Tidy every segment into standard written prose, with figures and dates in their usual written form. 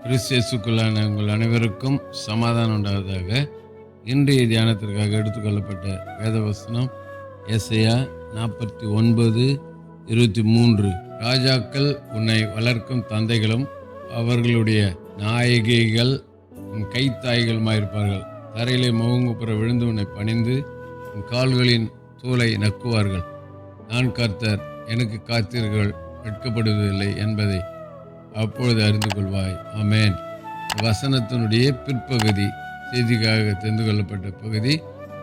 கிறிஸ்து உங்கள் அனைவருக்கும் சமாதானம் உண்டாவதாக. இன்றைய தியானத்திற்காக எடுத்துக்கொள்ளப்பட்ட வேதவசனம் ஏசாயா 49:23. ராஜாக்கள் உன்னை வளர்க்கும் தந்தைகளும் அவர்களுடைய நாயகிகள் உன் கைத்தாய்களுமாயிருப்பார்கள். தரையிலே முகங்குப்புற விழுந்து உன்னை பணிந்து உன் கால்களின் தூளை நக்குவார்கள். நான் கர்த்தர், எனக்கு காத்தீர்கள், வெட்கப்படுவதில்லை என்பதை அப்பொழுது அறிந்து கொள்வாய். ஆமேன். வசனத்தினுடைய பிற்பகுதி, செய்திக்காக தெரிந்து கொள்ளப்பட்ட பகுதி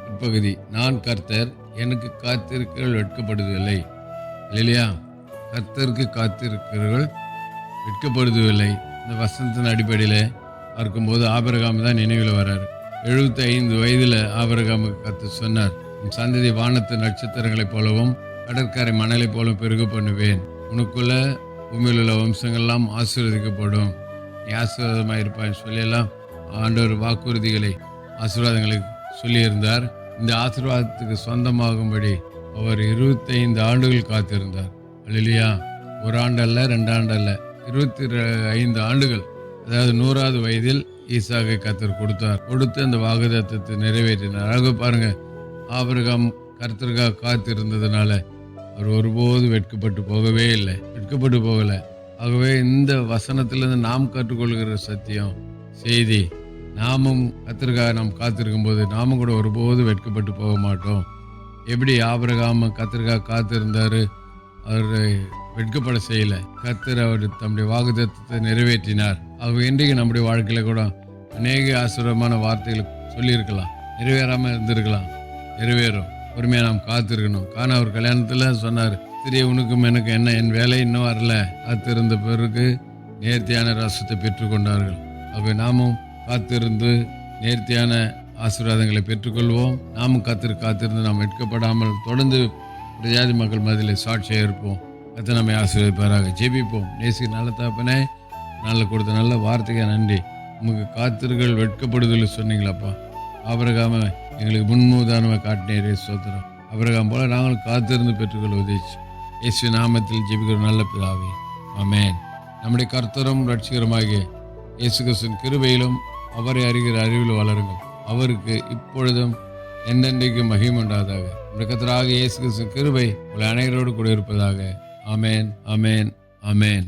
பிற்பகுதி. நான் கர்த்தர், எனக்கு காத்திருக்கிறீர்கள், வெட்கப்படுவதில்லை. இல்லையா? கர்த்தருக்கு காத்திருக்கிறீர்கள், வெட்கப்படுவதில்லை. இந்த வசனத்தின் அடிப்படையில் பார்க்கும்போது ஆபிரகாம் தான் நினைவில் வர்றாரு. 75 வயதில் ஆபிரகாமுக்கு கர்த்தர் சொன்னார், உன் சந்ததி வானத்து நட்சத்திரங்களைப் போலவும் கடற்கரை மணலைப் போலவும் பெருக பண்ணுவேன். உனக்குள்ள பூமியில் உள்ள வம்சங்கள்லாம் ஆசீர்வதிக்கப்படும், நீ ஆசீர்வாதமாக இருப்பான்னு சொல்லியெல்லாம் ஆண்டவர் வாக்குறுதிகளை, ஆசீர்வாதங்களை சொல்லியிருந்தார். இந்த ஆசீர்வாதத்துக்கு சொந்தமாகும்படி அவர் 25 ஆண்டுகள் காத்திருந்தார். அல்லேலூயா. 1 ஆண்டு அல்ல, 2 ஆண்டு அல்ல, 25 ஆண்டுகள். அதாவது 100வது வயதில் ஈசாக்கை கர்த்தர் கொடுத்து அந்த வாக்குத்தத்தத்தை நிறைவேற்றினார். ஆக பாருங்க, ஆபிரகாம் கர்த்தருக்காக காத்திருந்ததுனால அவர் ஒருபோது வெட்கப்பட்டு போகவே இல்லை, வெட்கப்பட்டு போகலை. ஆகவே இந்த வசனத்திலிருந்து நாம் கற்றுக்கொள்கிற சத்தியம் செய்தி, நாமும் கர்த்தருக்காக நாம் காத்திருக்கும் போது நாமும் கூட ஒருபோது வெட்கப்பட்டு போக மாட்டோம். எப்படி ஆபிரகாம் கர்த்தருக்காக காத்திருந்தாரு, அவர் வெட்கப்பட செய்யலை. கர்த்தர் அவர் தம்முடைய வாக்குத்தத்தத்தை நிறைவேற்றினார். ஆகவே இன்றைக்கு நம்முடைய வாழ்க்கையில கூட அநேக ஆசீர்வாதமான வார்த்தைகளை சொல்லியிருக்கலாம், நிறைவேறாமல் இருந்திருக்கலாம். நிறைவேறும். பொறுமையாக நாம் காத்திருக்கணும். அவர் கல்யாணத்தில் சொன்னார், திரிய உனக்கும் எனக்கு என்ன, என் வேலை இன்னும் வரல. காத்திருந்த பிறகு நேர்த்தியான ரசத்தை பெற்றுக்கொண்டார்கள். ஆகவே நாமும் காத்திருந்து நேர்த்தியான ஆசீர்வாதங்களை பெற்றுக்கொள்வோம். நாமும் காத்திருந்து நாம் வெட்கப்படாமல் தொடர்ந்து ஜாதி மக்கள் மத்தியில் சாட்சியாக இருப்போம். கர்த்தர் நம்மை ஆசீர்வதிப்பாராக. ஜெபிப்போம். நேசிக்க நல்ல தகப்பனே, நல்ல கொடுத்த நல்ல வார்த்தைக்கு நன்றி. நமக்கு காத்திருங்கள், வெட்கப்படுதல் சொன்னீங்களப்பா. ஆபிரகாம எங்களுக்கு முன்னுதாரணமாக காட்டினீரே, ஸ்தோத்திரம். ஆபிரகாம் போல நாங்கள் காத்திருந்து பெற்றுக்கொள்வதை இயேசு நாமத்தில் ஜெபிக்கிற நல்ல பிதாவே, ஆமென். நம்முடைய கர்த்தரும் ரட்சிகரமாகிய இயேசு கிறிஸ்துவின் கிருபையிலும் அவரை அறிகிற அறிவில் வளருங்கள். அவருக்கு இப்பொழுதும் என்றென்றைக்கும் மகிமை உண்டாவதாக. நம்முடைய கர்த்தராகிய இயேசு கிறிஸ்துவின் கிருபை உங்களை அனைவரோடு கூட இருப்பதாக. ஆமென், ஆமென், ஆமென்.